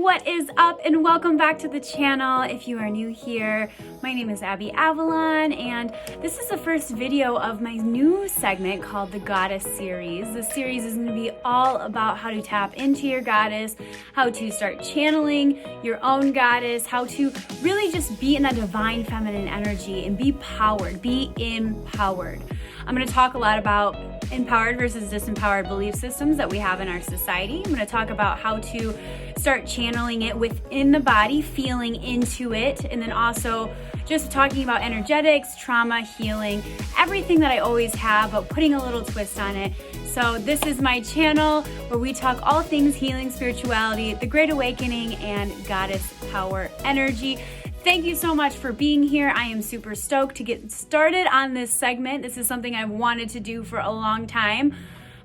What is up, and welcome back to the channel. If you are new here, my name is Abby Avalon, and this is the first video of my new segment called the Goddess Series. This series is going to be all about how to tap into your goddess, how to start channeling your own goddess, how to really just be in that divine feminine energy and be powered, be empowered. I'm going to talk a lot about empowered versus disempowered belief systems that we have in our society. I'm going to talk about how to start channeling it within the body, feeling into it, and then also just talking about energetics, trauma, healing, everything that I always have, but putting a little twist on it. So this is my channel where we talk all things healing, spirituality, the Great Awakening, and goddess power energy. Thank you so much for being here. I am super stoked to get started on this segment. This is something I've wanted to do for a long time,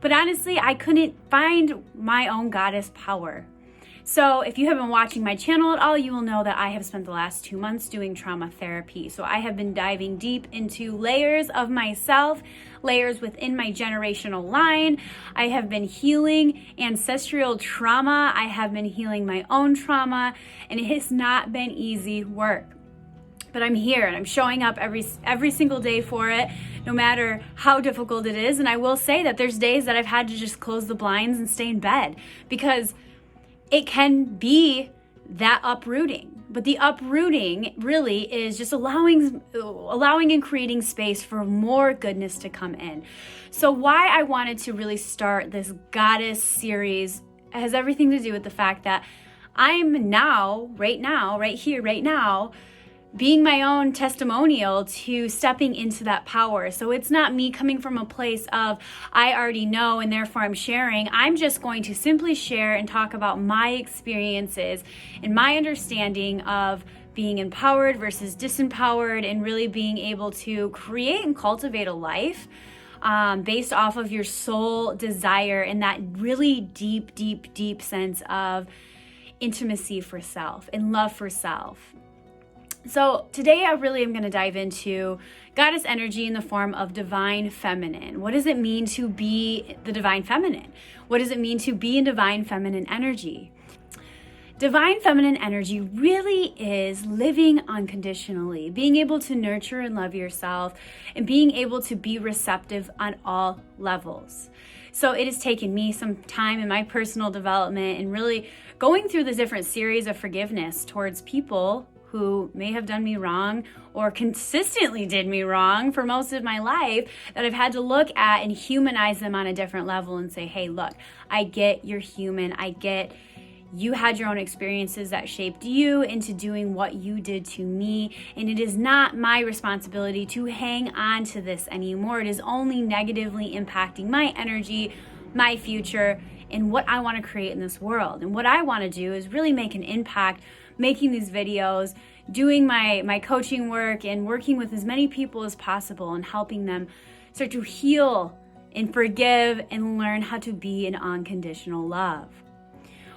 but honestly, I couldn't find my own goddess power. So if you have been watching my channel at all, you will know that I have spent the last 2 months doing trauma therapy. So I have been diving deep into layers of myself, layers within my generational line. I have been healing ancestral trauma. I have been healing my own trauma, and it has not been easy work. But I'm here and I'm showing up every single day for it, no matter how difficult it is. And I will say that there's days that I've had to just close the blinds and stay in bed because it can be that uprooting. But the uprooting really is just allowing and creating space for more goodness to come in. So why I wanted to really start this goddess series has everything to do with the fact that I'm now, right here, right now, being my own testimonial to stepping into that power. So it's not me coming from a place of, I already know and therefore I'm sharing. I'm just going to simply share and talk about my experiences and my understanding of being empowered versus disempowered, and really being able to create and cultivate a life based off of your soul desire and that really deep, deep, deep sense of intimacy for self and love for self. So today I really am going to dive into goddess energy in the form of divine feminine. What does it mean to be the divine feminine? What does it mean to be in divine feminine energy? Divine feminine energy really is living unconditionally, being able to nurture and love yourself, and being able to be receptive on all levels. So it has taken me some time in my personal development and really going through the different series of forgiveness towards people who may have done me wrong or consistently did me wrong for most of my life, that I've had to look at and humanize them on a different level and say, hey, look, I get you're human. I get you had your own experiences that shaped you into doing what you did to me. And it is not my responsibility to hang on to this anymore. It is only negatively impacting my energy, my future, and what I want to create in this world. And what I want to do is really make an impact, making these videos, doing my coaching work, and working with as many people as possible and helping them start to heal and forgive and learn how to be in unconditional love.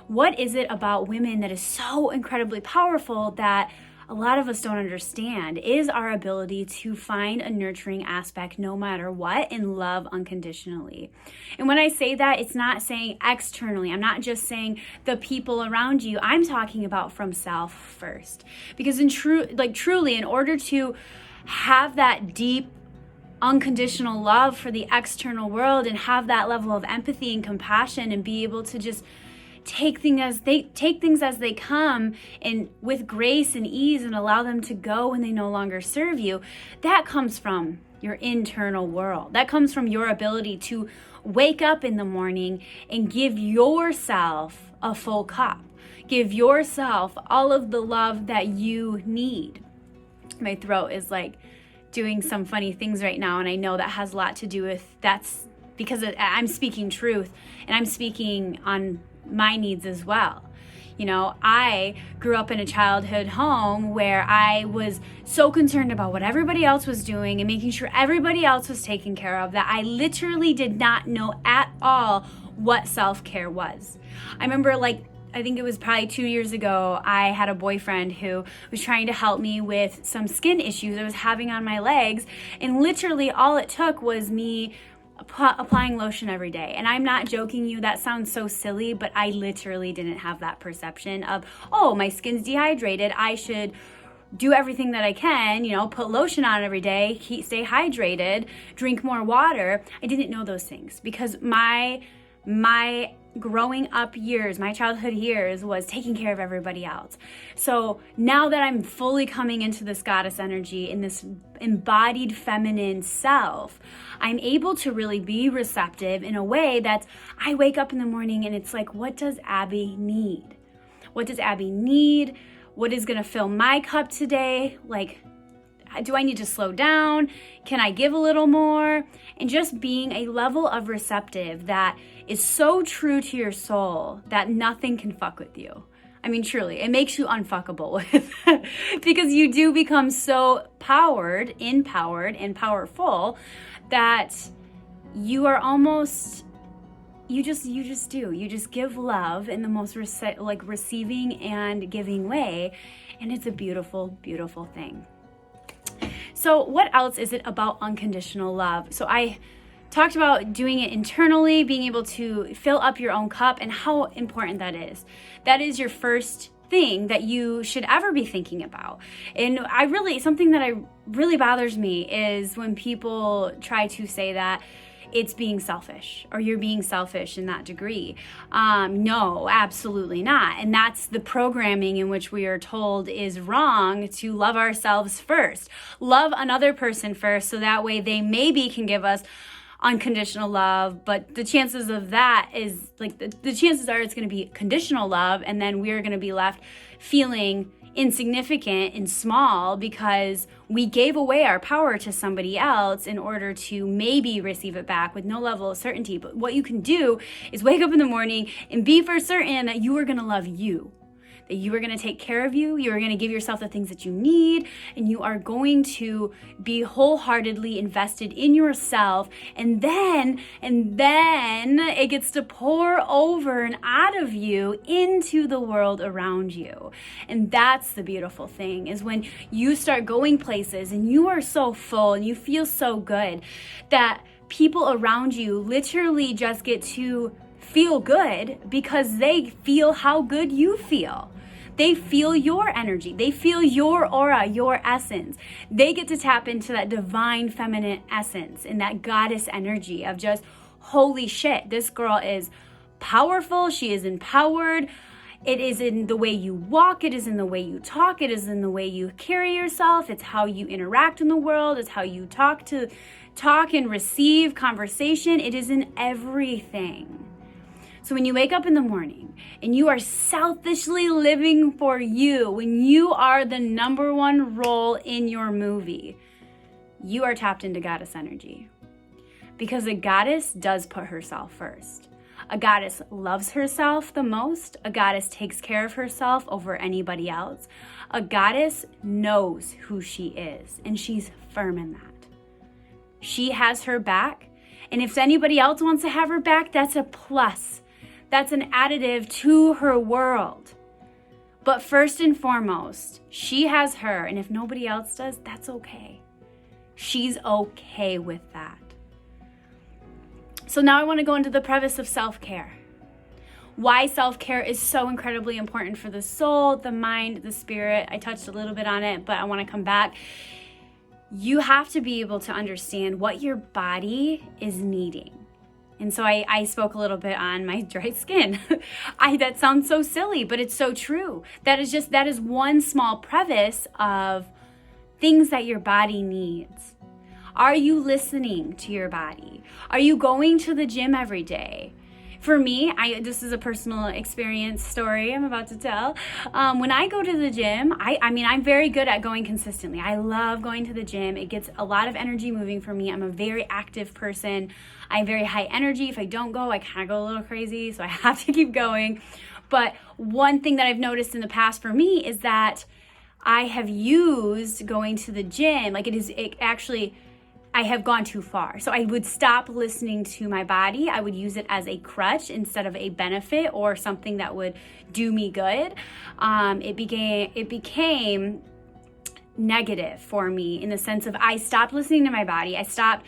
What is it about women that is so incredibly powerful that a lot of us don't understand is our ability to find a nurturing aspect no matter what and love unconditionally. And when I say that, it's not saying externally. I'm not just saying the people around you. I'm talking about from self first. Because truly, in order to have that deep unconditional love for the external world and have that level of empathy and compassion and be able to just take things as they come and with grace and ease and allow them to go when they no longer serve you, that comes from your internal world. That comes from your ability to wake up in the morning and give yourself a full cup. Give yourself all of the love that you need. My throat is like doing some funny things right now, and I know that has a lot to do with that's because I'm speaking truth and I'm speaking on my needs as well. You know, I grew up in a childhood home where I was so concerned about what everybody else was doing and making sure everybody else was taken care of that I literally did not know at all what self-care was. I remember I think it was probably 2 years ago, I had a boyfriend who was trying to help me with some skin issues I was having on my legs, and literally all it took was me applying lotion every day. And I'm not joking you, that sounds so silly, but I literally didn't have that perception of, oh, my skin's dehydrated, I should do everything that I can, put lotion on every day, stay hydrated, drink more water. I didn't know those things because my growing up years, my childhood years was taking care of everybody else. So now that I'm fully coming into this goddess energy in this embodied feminine self, I'm able to really be receptive in a way that I wake up in the morning and it's like, what does Abby need? What does Abby need? What is going to fill my cup today? Like, do I need to slow down? Can I give a little more? And just being a level of receptive that is so true to your soul that nothing can fuck with you. I mean, truly, it makes you unfuckable with because you do become so empowered, and powerful that you are almost, you just give love in the most receiving and giving way. And it's a beautiful, beautiful thing. So what else is it about unconditional love? So I talked about doing it internally, being able to fill up your own cup, and how important that is. That is your first thing that you should ever be thinking about. And something that really bothers me is when people try to say that it's being selfish or you're being selfish in that degree. No, absolutely not. And that's the programming in which we are told is wrong, to love ourselves first, love another person first, so that way they maybe can give us unconditional love. But the chances of that is like the chances are it's going to be conditional love, and then we're going to be left feeling insignificant and small because we gave away our power to somebody else in order to maybe receive it back with no level of certainty. But what you can do is wake up in the morning and be for certain that you are going to love you, that you are going to take care of you, you are going to give yourself the things that you need, and you are going to be wholeheartedly invested in yourself. And then it gets to pour over and out of you into the world around you. And that's the beautiful thing, is when you start going places and you are so full and you feel so good that people around you literally just get to feel good because they feel how good you feel. They feel your energy. They feel your aura, your essence. They get to tap into that divine feminine essence and that goddess energy of just, holy shit, this girl is powerful. She is empowered. It is in the way you walk. It is in the way you talk. It is in the way you carry yourself. It's how you interact in the world. It's how you talk and receive conversation. It is in everything. So when you wake up in the morning and you are selfishly living for you, when you are the number one role in your movie, you are tapped into goddess energy. Because a goddess does put herself first. A goddess loves herself the most. A goddess takes care of herself over anybody else. A goddess knows who she is, and she's firm in that. She has her back, and if anybody else wants to have her back, that's a plus. That's an additive to her world. But first and foremost, she has her, and if nobody else does, that's okay. She's okay with that. So now I want to go into the preface of self-care. Why self-care is so incredibly important for the soul, the mind, the spirit. I touched a little bit on it, but I want to come back. You have to be able to understand what your body is needing. And so I spoke a little bit on my dry skin. That sounds so silly, but it's so true. That is one small preface of things that your body needs. Are you listening to your body? Are you going to the gym every day? For me, this is a personal experience story I'm about to tell. When I go to the gym, I'm very good at going consistently. I love going to the gym. It gets a lot of energy moving for me. I'm a very active person. I have very high energy. If I don't go, I kind of go a little crazy, so I have to keep going. But one thing that I've noticed in the past for me is that I have used going to the gym, I have gone too far. So I would stop listening to my body. I would use it as a crutch instead of a benefit or something that would do me good. It became negative for me in the sense of I stopped listening to my body. I stopped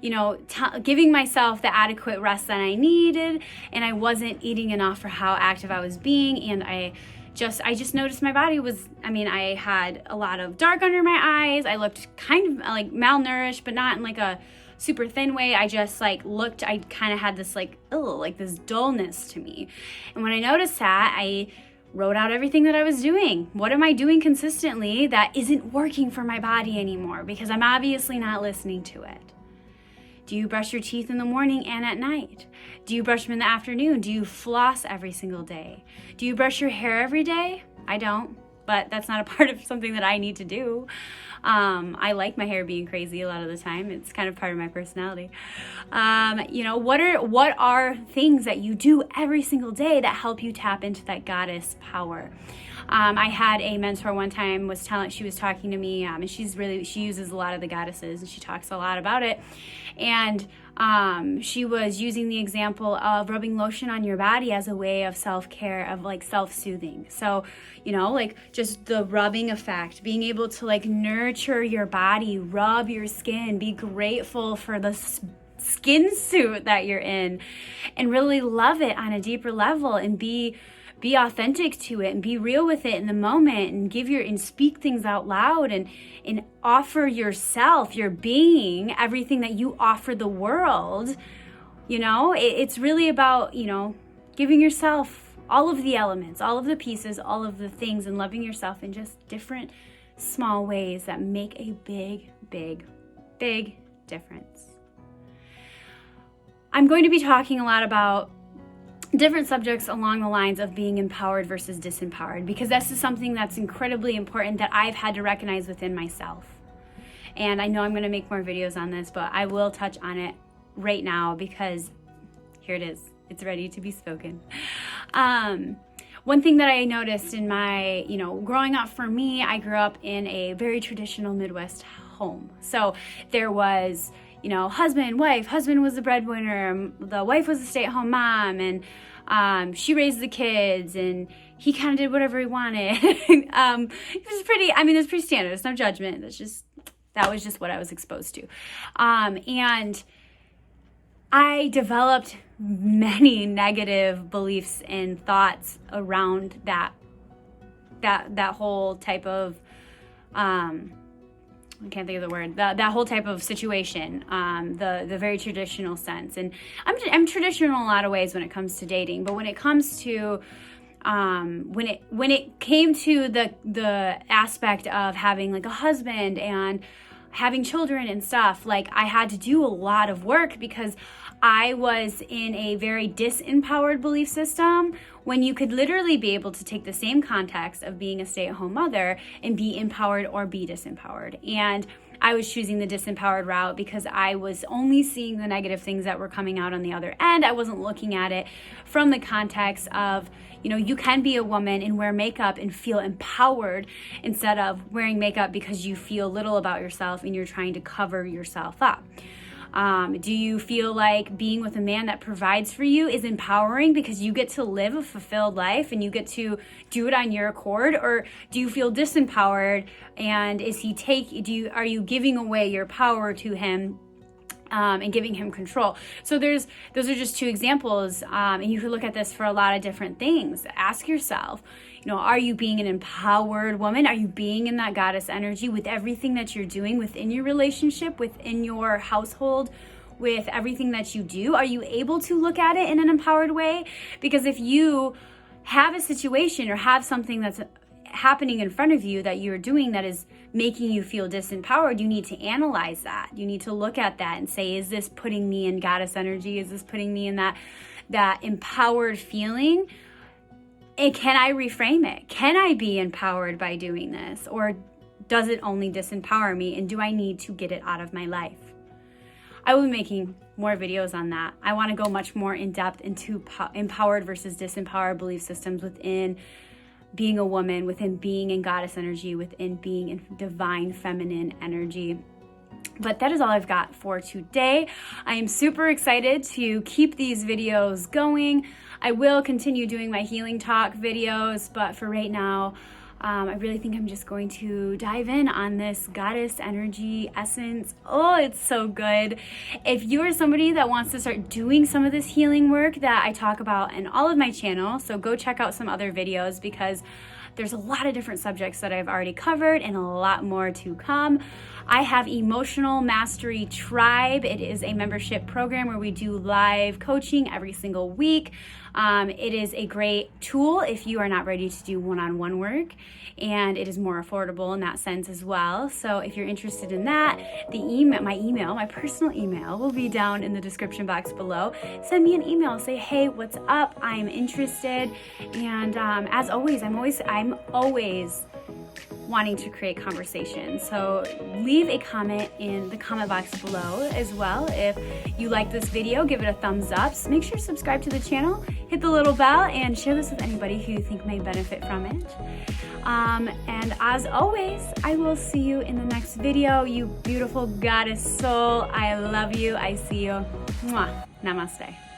giving myself the adequate rest that I needed, and I wasn't eating enough for how active I was being, and I just noticed my body was, I had a lot of dark under my eyes. I looked kind of like malnourished, but not in like a super thin way. I just I kind of had this this dullness to me. And when I noticed that, I wrote out everything that I was doing. What am I doing consistently that isn't working for my body anymore? Because I'm obviously not listening to it. Do you brush your teeth in the morning and at night? Do you brush them in the afternoon? Do you floss every single day? Do you brush your hair every day? I don't, but that's not a part of something that I need to do. I like my hair being crazy a lot of the time. It's kind of part of my personality. What are things that you do every single day that help you tap into that goddess power? I had a mentor one time she was talking to me, and she uses a lot of the goddesses, and she talks a lot about it. And she was using the example of rubbing lotion on your body as a way of self-care, of self-soothing. So, just the rubbing effect, being able to nurture your body, rub your skin, be grateful for the skin suit that you're in, and really love it on a deeper level, and be authentic to it, and be real with it in the moment, and speak things out loud, and offer yourself, your being, everything that you offer the world. It's really about, giving yourself all of the elements, all of the pieces, all of the things, and loving yourself in just different small ways that make a big, big, big difference. I'm going to be talking a lot about different subjects along the lines of being empowered versus disempowered, because this is something that's incredibly important that I've had to recognize within myself. And I know I'm going to make more videos on this, but I will touch on it right now because here it is. It's ready to be spoken. One thing that I noticed in my, growing up, for me, I grew up in a very traditional Midwest home. So there was husband, wife. Husband was the breadwinner. The wife was a stay-at-home mom, and she raised the kids, and he kind of did whatever he wanted. It was pretty standard. It's no judgment. That was just what I was exposed to. And I developed many negative beliefs and thoughts around that whole type of, I can't think of the word, that whole type of situation, the very traditional sense. And I'm traditional in a lot of ways when it comes to dating, but when it comes to, when it came to the aspect of having a husband and having children and stuff, I had to do a lot of work because I was in a very disempowered belief system, when you could literally be able to take the same context of being a stay-at-home mother and be empowered or be disempowered. And I was choosing the disempowered route because I was only seeing the negative things that were coming out on the other end. I wasn't looking at it from the context of, you can be a woman and wear makeup and feel empowered, instead of wearing makeup because you feel little about yourself and you're trying to cover yourself up. Do you feel like being with a man that provides for you is empowering because you get to live a fulfilled life and you get to do it on your accord? Or do you feel disempowered, and are you giving away your power to him and giving him control? So those are just two examples, and you can look at this for a lot of different things. Ask yourself, are you being an empowered woman? Are you being in that goddess energy with everything that you're doing within your relationship, within your household, with everything that you do? Are you able to look at it in an empowered way? Because if you have a situation or have something that's happening in front of you that you're doing that is making you feel disempowered, you need to analyze that. You need to look at that and say, is this putting me in goddess energy? Is this putting me in that empowered feeling? And can I reframe it? Can I be empowered by doing this? Or does it only disempower me? And do I need to get it out of my life? I will be making more videos on that. I want to go much more in depth into empowered versus disempowered belief systems within being a woman, within being in goddess energy, within being in divine feminine energy. But that is all I've got for today. I am super excited to keep these videos going. I will continue doing my healing talk videos, but for right now, I really think I'm just going to dive in on this goddess energy essence. Oh, it's so good. If you are somebody that wants to start doing some of this healing work that I talk about in all of my channel, so go check out some other videos because there's a lot of different subjects that I've already covered and a lot more to come. I have Emotional Mastery Tribe. It is a membership program where we do live coaching every single week. It is a great tool if you are not ready to do one-on-one work, and it is more affordable in that sense as well. So if you're interested in that, my personal email will be down in the description box below. Send me an email, say, hey, what's up? I'm interested. And as always, I'm always wanting to create conversation. So leave a comment in the comment box below as well. If you like this video, give it a thumbs up. So make sure to subscribe to the channel, hit the little bell, and share this with anybody who you think may benefit from it. And as always, I will see you in the next video. You beautiful goddess soul. I love you. I see you. Mwah. Namaste.